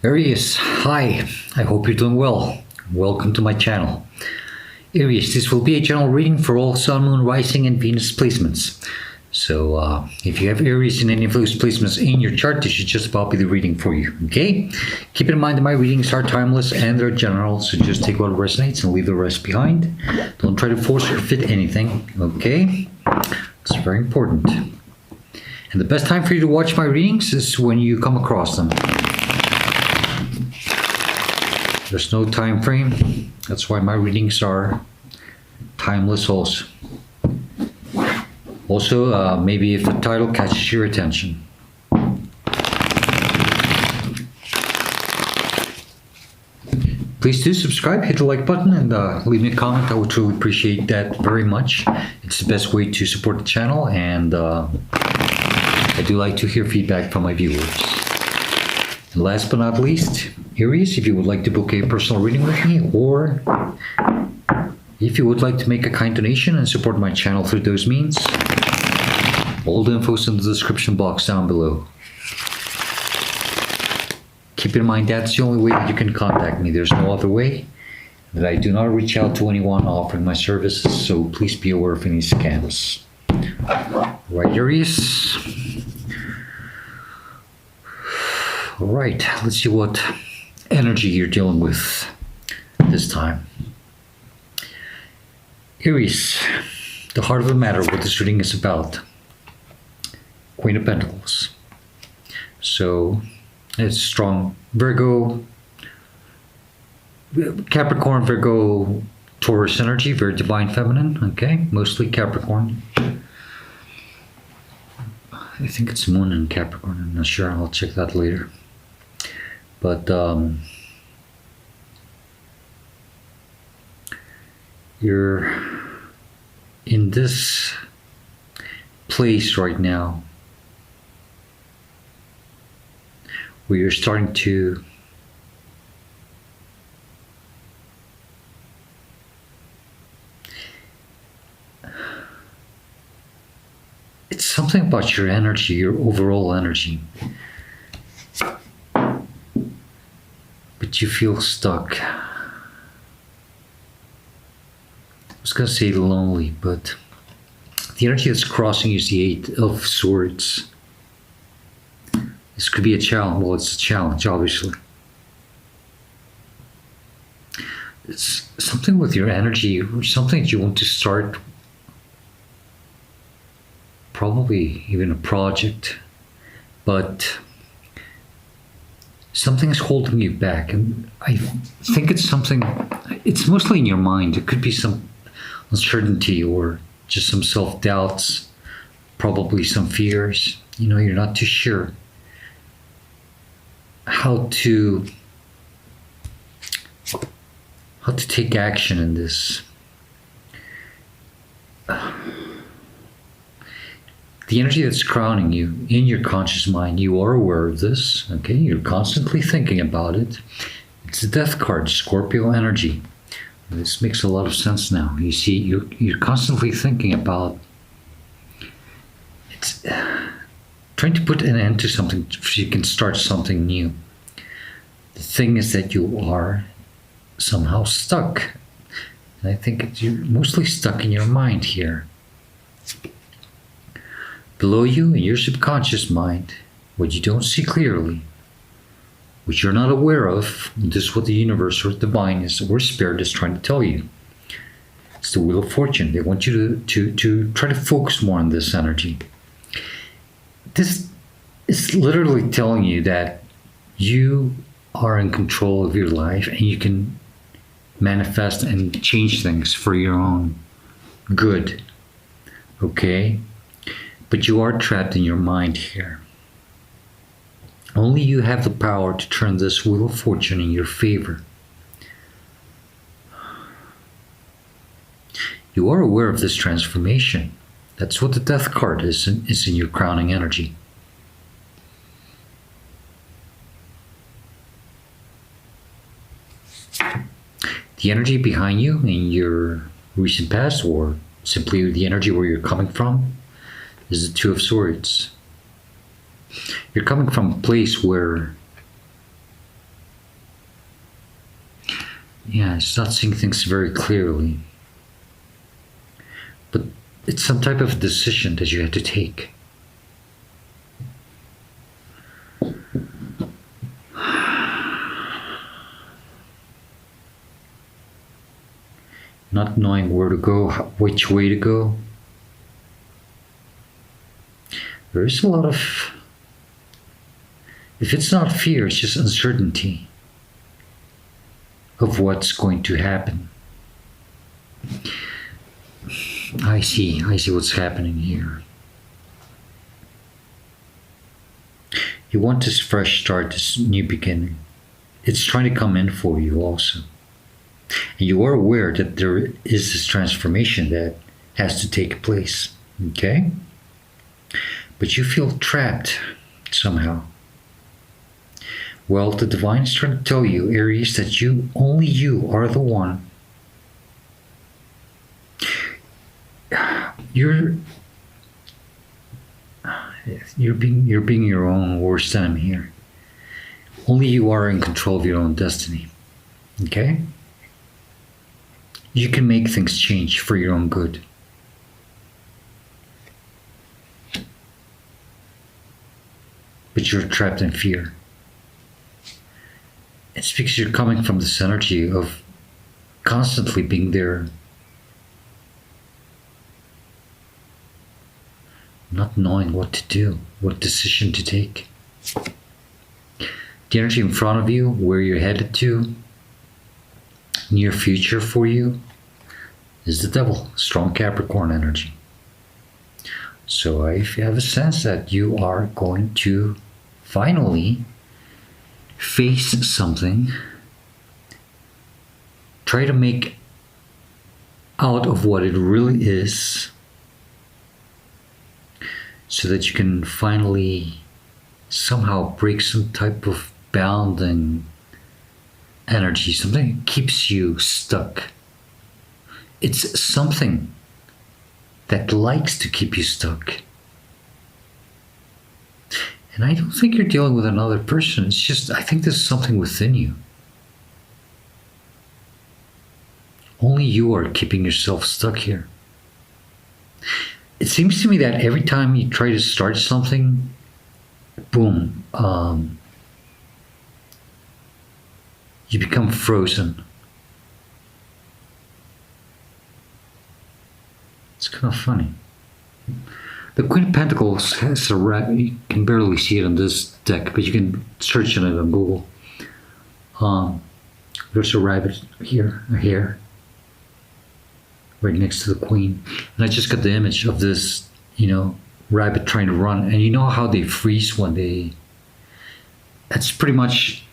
Aries, hi, I hope you're doing well. Welcome to my channel. Aries, this will be a general reading for all Sun, Moon, Rising, and Venus placements. So if you have Aries in any of those placements in your chart, this should just about be the reading for you, okay? Keep in mind that my readings are timeless and they're general, so just take what resonates and leave the rest behind. Don't try to force or fit anything, okay? It's very important. And the best time for you to watch my readings is when you come across them. There's no time frame. That's why my readings are timeless also. Also, maybe if the title catches your attention. Please do subscribe, hit the like button, and leave me a comment. I would truly appreciate that very much. It's the best way to support the channel, and I do like to hear feedback from my viewers. And last but not least, Aries, if you would like to book a personal reading with me, or if you would like to make a kind donation and support my channel through those means, all the info is in the description box down below. Keep in mind that's the only way that you can contact me. There's no other way. That I do not reach out to anyone offering my services, so please be aware of any scams. Right, Aries? All right, let's see what energy you're dealing with this time. Aries, the heart of the matter, what this reading is about. Queen of Pentacles. So it's strong Virgo, Capricorn, Virgo, Taurus energy, very divine feminine, okay? Mostly Capricorn. I think it's Moon in Capricorn, I'm not sure, I'll check that later. But you're in this place right now where you're starting to it's something about your energy, your overall energy. But you feel stuck. I was going to say lonely, but the energy that's crossing you is the Eight of Swords. This could be a challenge. Well, it's a challenge, obviously. It's something with your energy, or something that you want to start. Probably even a project. But something is holding you back. And I think it's something, it's mostly in your mind. It could be some uncertainty or just some self-doubts, probably some fears. You know, you're not too sure how to take action in this. The energy that's crowning you in your conscious mind, you are aware of this, okay? You're constantly thinking about it. It's the Death card, Scorpio energy. This makes a lot of sense now. You see, you're constantly thinking about it's trying to put an end to something so you can start something new. The thing is that you are somehow stuck. And I think you're mostly stuck in your mind here. Below you, in your subconscious mind, what you don't see clearly, what you're not aware of, this is what the universe or divine is, or spirit is trying to tell you. It's the Wheel of Fortune. They want you to try to focus more on this energy. This is literally telling you that you are in control of your life and you can manifest and change things for your own good. Okay? But you are trapped in your mind here. Only you have the power to turn this Wheel of Fortune in your favor. You are aware of this transformation. That's what the Death card is in your crowning energy. The energy behind you in your recent past, or simply the energy where you're coming from, is the Two of Swords. You're coming from a place where Yeah, it's not seeing things very clearly. But it's some type of decision that you had to take. Not knowing where to go, which way to go. There is a lot of, if it's not fear, it's just uncertainty of what's going to happen. I see what's happening here. You want this fresh start, this new beginning. It's trying to come in for you also. And you are aware that there is this transformation that has to take place. Okay? But you feel trapped somehow. Well, the divine is trying to tell you, Aries, that only you are the one. You're being your own worst enemy here. Only you are in control of your own destiny. Okay? You can make things change for your own good. But you're trapped in fear. It's because you're coming from this energy of constantly being there, not knowing what to do, what decision to take. The energy in front of you, where you're headed to, near future for you, is the devil, strong Capricorn energy. So if you have a sense that you are going to finally face something, try to make out of what it really is, so that you can finally somehow break some type of bounding energy, something that keeps you stuck. It's something that likes to keep you stuck. And I don't think you're dealing with another person. It's just, I think there's something within you. Only you are keeping yourself stuck here. It seems to me that every time you try to start something, boom, you become frozen. It's kind of funny. The Queen of Pentacles has a rabbit. You can barely see it on this deck, but you can search on it on Google. There's a rabbit here, a hare, right next to the Queen. And I just got the image of this, rabbit trying to run. And you know how they freeze when they... That's pretty much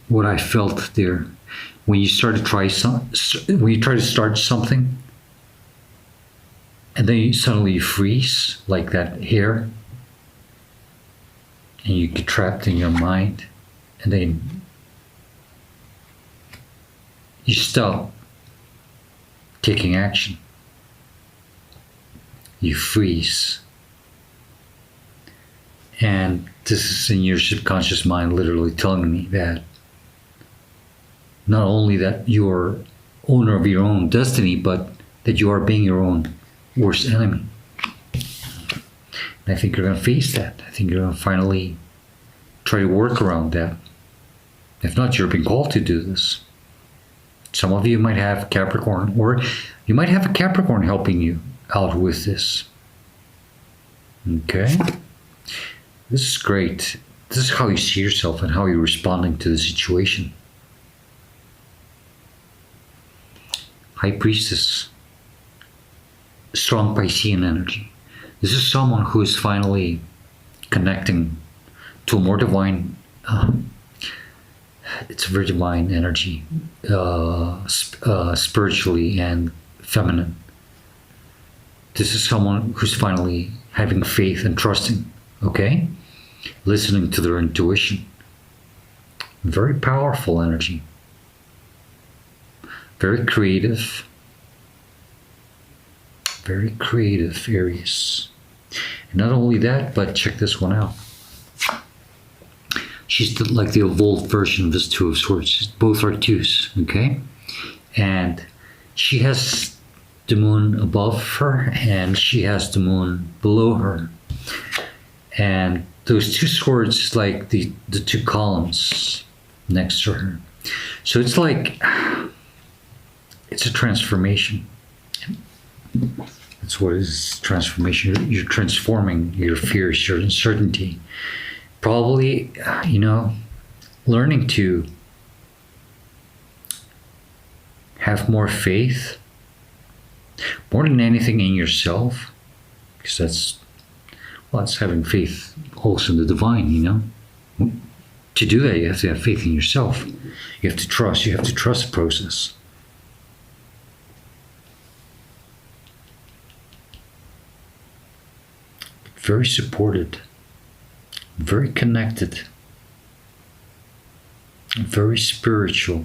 what I felt there. When you try to start something, and then you suddenly freeze, like that hare, and you get trapped in your mind, and then you stop taking action. You freeze. And this is in your subconscious mind literally telling me that not only that you're owner of your own destiny, but that you are being your own worst enemy. And I think you're going to face that. I think you're going to finally try to work around that. If not, you're being called to do this. Some of you might have Capricorn, or you might have a Capricorn helping you out with this. Okay? This is great. This is how you see yourself and how you're responding to the situation. High Priestess. Strong Piscean energy. This is someone who is finally connecting to a more divine, it's a very divine energy, spiritually and feminine. This is someone who's finally having faith and trusting, okay? Listening to their intuition. Very powerful energy. Very creative. Very creative, Aries. And not only that, but check this one out. She's like the evolved version of this Two of Swords. Both are twos, okay? And she has the moon above her and she has the moon below her. And those two swords is like the two columns next to her. So it's like, it's a transformation. That's what it is, transformation. You're transforming your fears, your uncertainty. Probably, learning to have more faith, more than anything in yourself, because that's having faith also in the divine, To do that, you have to have faith in yourself. You have to trust the process. Very supported, very connected, very spiritual.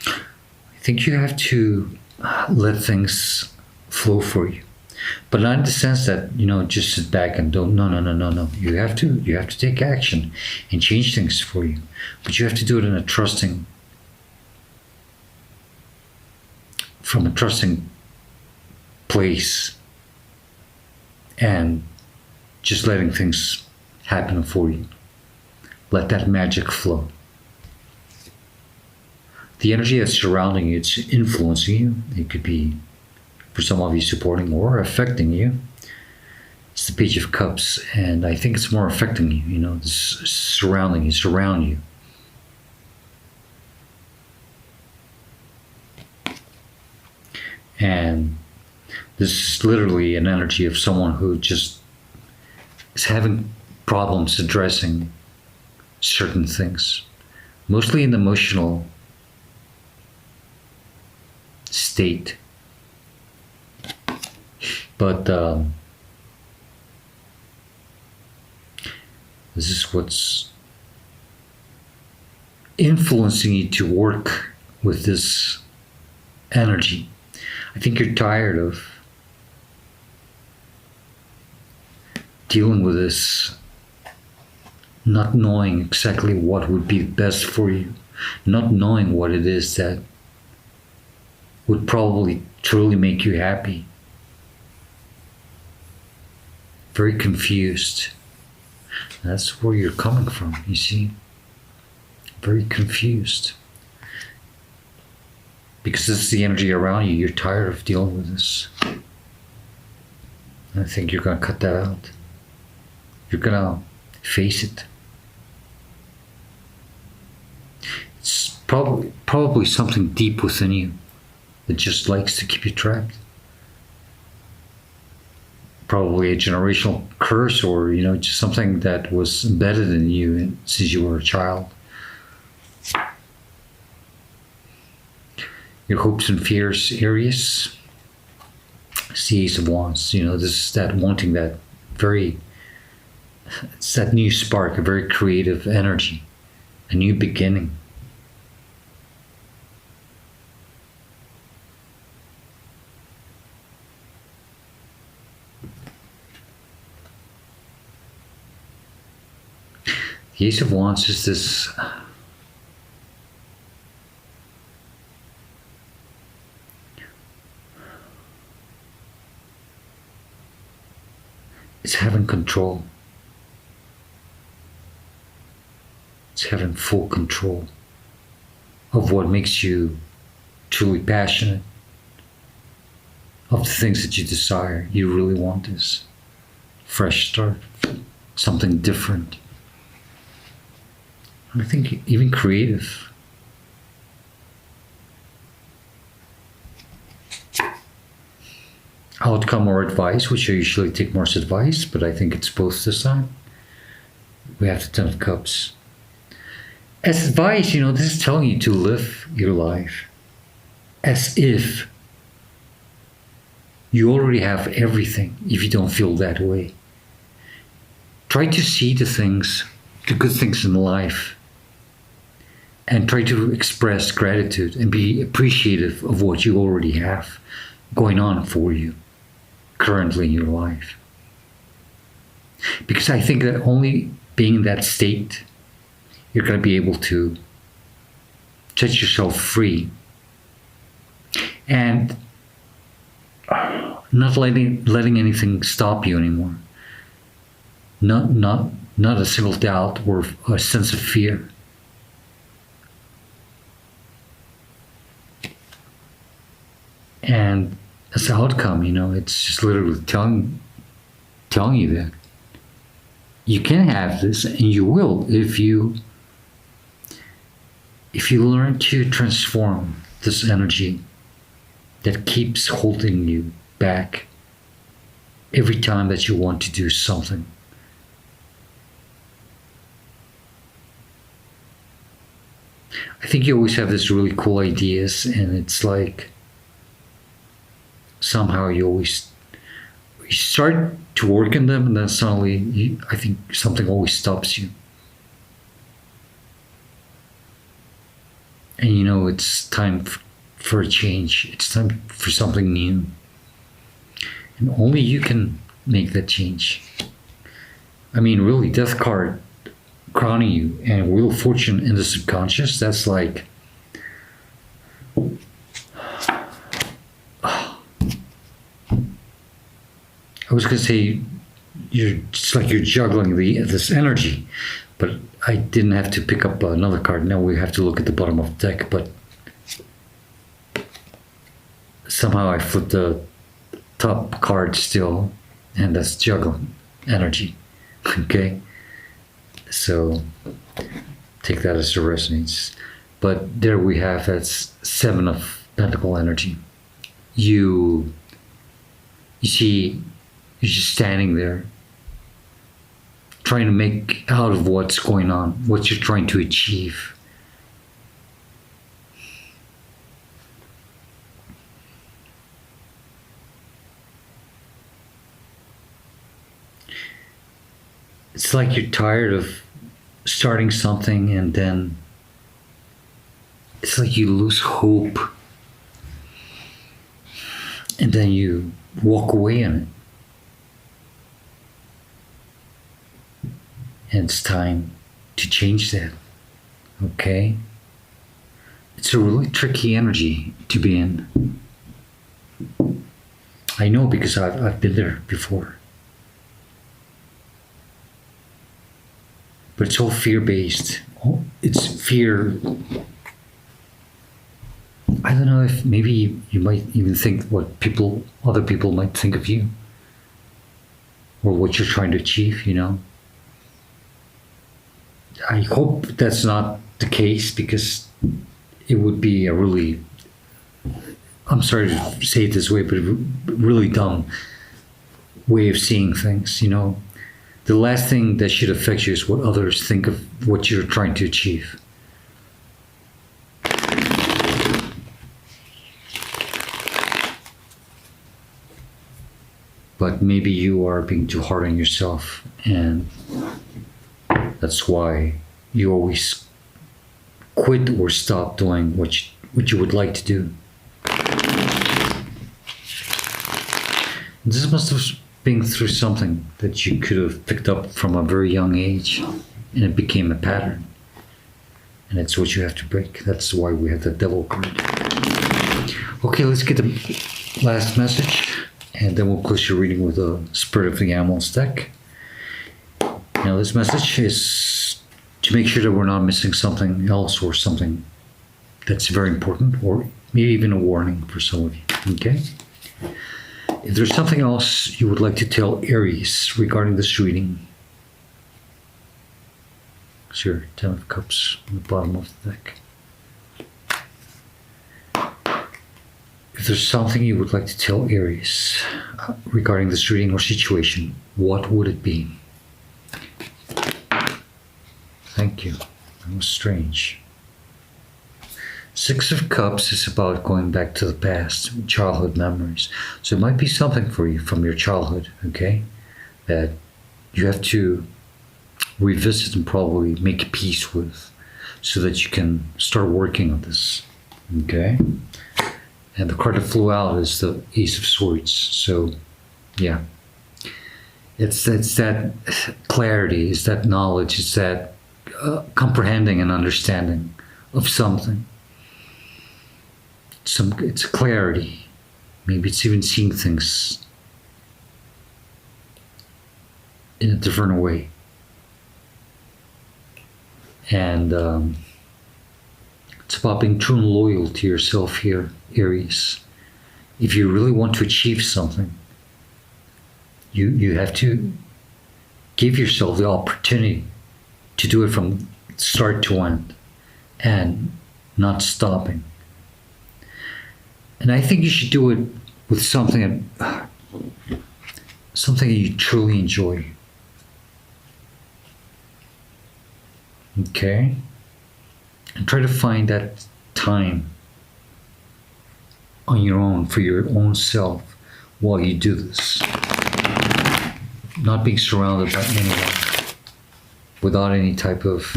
I think you have to let things flow for you, but not in the sense that just sit back and don't. No. You have to take action and change things for you, but you have to do it in from a trusting place, and just letting things happen for you. Let that magic flow. The energy that's surrounding you, it's influencing you. It could be, for some of you, supporting or affecting you. It's the Page of Cups, and I think it's more affecting you, this surrounding you, surround you. And this is literally an energy of someone who just is having problems addressing certain things, mostly in the emotional state. But this is what's influencing you to work with this energy. I think you're tired of dealing with this, not knowing exactly what would be best for you, not knowing what it is that would probably truly make you happy. Very confused. That's where you're coming from, you see. Very confused. Because this is the energy around you. You're tired of dealing with this. I think you're going to cut that out. You're going to face it. It's probably something deep within you that just likes to keep you trapped. Probably a generational curse, or just something that was embedded in you since you were a child. Your hopes and fears, Aries. It's the Ace of Wands. This is that wanting that it's that new spark, a very creative energy, a new beginning. The Ace of Wands is this it's having control. It's having full control of what makes you truly passionate, of the things that you desire. You really want this fresh start, something different. I think even creative. Outcome or advice, which I usually take more as advice, but I think it's both this time. We have the Ten of Cups. As advice, this is telling you to live your life as if you already have everything, if you don't feel that way. Try to see the good things in life, and try to express gratitude and be appreciative of what you already have going on for you currently in your life. Because I think that only being in that state, you're going to be able to set yourself free and not letting anything stop you anymore. Not a single doubt or a sense of fear. And as an outcome, it's just literally telling you that you can have this, and you will if you learn to transform this energy that keeps holding you back every time that you want to do something. I think you always have these really cool ideas, and it's like somehow you start to work on them, and then suddenly I think something always stops you. And it's time for a change. It's time for something new. And only you can make that change. I mean, really, Death card crowning you and Wheel of Fortune in the subconscious, that's like, I was going to say, it's like you're juggling this energy, but I didn't have to pick up another card. Now we have to look at the bottom of the deck, but somehow I flipped the top card still, and that's juggling energy. Okay? So take that as it resonates. But there we have, that's Seven of Pentacle energy. You see, you're just standing there trying to make out of what's going on, what you're trying to achieve. It's like you're tired of starting something, and then it's like you lose hope, and then you walk away in it. And it's time to change that. Okay? It's a really tricky energy to be in. I know, because I've been there before. But it's all fear-based. It's fear. I don't know if maybe you might even think what other people might think of you, or what you're trying to achieve, I hope that's not the case, because it would be a really, I'm sorry to say it this way, but a really dumb way of seeing things, The last thing that should affect you is what others think of what you're trying to achieve. But maybe you are being too hard on yourself, and that's why you always quit or stop doing what you would like to do. This must have been through something that you could have picked up from a very young age, and it became a pattern. And it's what you have to break. That's why we have the Devil card. Okay, let's get the last message, and then we'll close your reading with the Spirit of the Animals deck. Now, this message is to make sure that we're not missing something else, or something that's very important, or maybe even a warning for some of you. Okay? If there's something else you would like to tell Aries regarding this reading, it's your Ten of Cups on the bottom of the deck. If there's something you would like to tell Aries regarding this reading or situation, what would it be? Thank you. That was strange. Six of Cups is about going back to the past, childhood memories. So it might be something for you from your childhood, okay? That you have to revisit and probably make peace with, so that you can start working on this, okay? And the card that flew out is the Ace of Swords. So, yeah. It's that clarity, it's that knowledge, it's that comprehending and understanding of something. It's clarity. Maybe it's even seeing things in a different way. And it's about being true and loyal to yourself here, Aries. If you really want to achieve something, you have to give yourself the opportunity to do it from start to end and not stopping. And I think you should do it with something that you truly enjoy. Okay? And try to find that time on your own, for your own self, while you do this. Not being surrounded by anyone, without any type of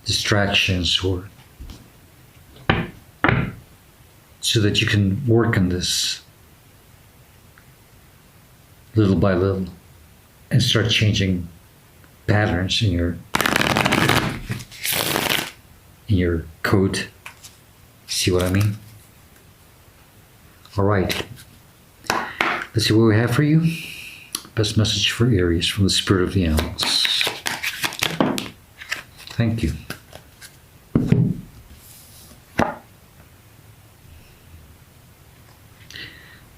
distractions, or so that you can work on this little by little and start changing patterns in your code. See what I mean? All right. Let's see what we have for you. Best message for Aries from the spirit of the animals. Thank you.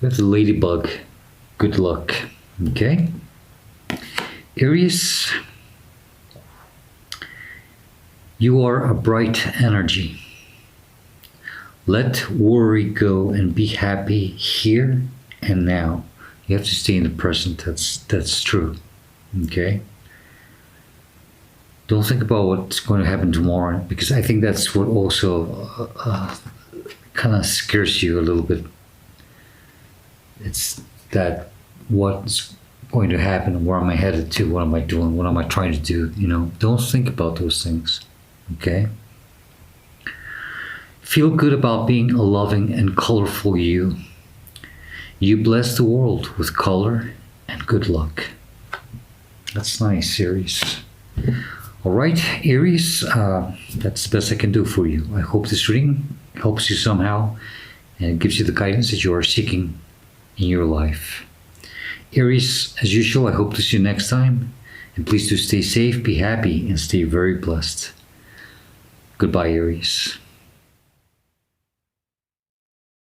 We have the ladybug. Good luck. Okay? Aries, you are a bright energy. Let worry go and be happy here and now. You have to stay in the present. That's true. Okay? Don't think about what's going to happen tomorrow, because I think that's what also kind of scares you a little bit. It's that what's going to happen, where am I headed to, what am I doing, what am I trying to do, Don't think about those things, okay? Feel good about being a loving and colorful you. You bless the world with color and good luck. That's nice, Aries. All right, Aries, that's the best I can do for you. I hope this reading helps you somehow and gives you the guidance that you are seeking in your life. Aries, as usual, I hope to see you next time. And please do stay safe, be happy, and stay very blessed. Goodbye, Aries.